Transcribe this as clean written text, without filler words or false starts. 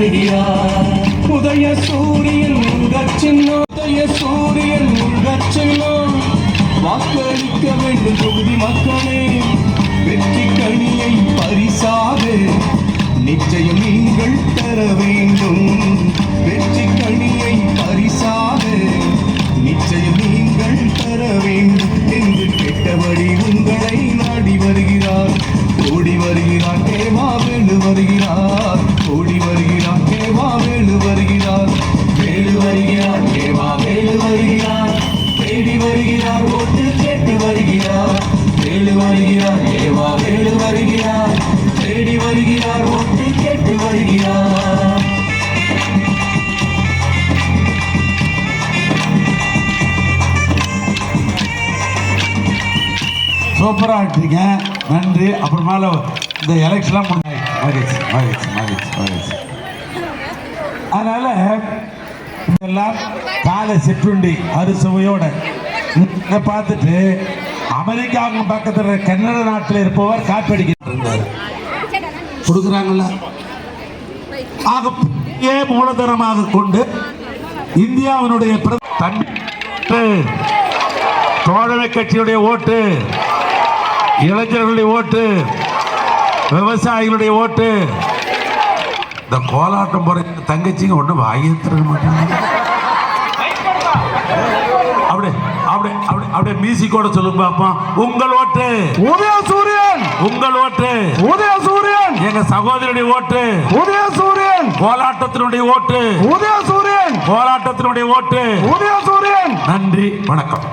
வருகிறார். உதய சூரியன் சின்னம், உதய சூரியன் சின்னம். வாக்களிக்க வேண்டும் தொகுதி மக்களே, வெற்றி கனியை பரிசாக நிச்சயம் நீங்கள் தர வேண்டும். வெற்றி கனியை பரிசாக நிச்சயம் நீங்கள் தர வேண்டும் என்று கேட்டபடி உங்களை நாடி வருகிறார். ஓடி வருகிறார் தேவாவேலு வருகிறார். ஓடி வருகிறார் தேவாவேலு வருகிறார். வேலு வருகிறார் தேவாவேலு வருகிறார். தேடி வருகிறார் ஓட்டு கேட்டு வருகிறார். வேலு வருகிறார் தேவாவேலு வருகிறார். தேடி வருகிறார் ஓட்டு கேட்டு வருகிறார். சூப்பராக இருக்கீங்க, நன்றி. அப்புறமால இந்த எலெக்ஷன்லாம் மகிழ்ச்சி மகிழ்ச்சி மகிழ்ச்சி மகிழ்ச்சி. அதனால் இதெல்லாம் காலை சிற்றுண்டி அறுசுவையோட பார்த்துட்டு அமெரிக்காவுக்கு பக்கத்தில் கன்னட நாட்டில் இருப்பவர் காப்பி அடிக்கிறார் கொடுக்குறாங்கள. ஆக மூலதனமாக கொண்டு இந்தியாவினுடைய தோழமை கட்சியுடைய ஓட்டு, இளைஞர்களுடைய ஓட்டு, விவசாயிகளுடைய ஓட்டு. இந்த கோலாட்டம் போற தங்கச்சிங்க ஒன்றும் வாங்கி தர மாட்டாங்க. அப்படியே அப்படியே அப்படியே அப்படியே மியூசிக்கோட சொல்லுங்க பாப்பா. உங்கள் ஓட்டு உதயசூரியன், உங்கள் ஓட்டு உதயசூரியன், எங்க சகோதரனுடைய ஓட்டு உதயசூரியன், கோலாட்டத்தினுடைய ஓட்டு உதயசூரியன், கோலாட்டத்தினுடைய ஓட்டு உதயசூரியன். நன்றி, வணக்கம்.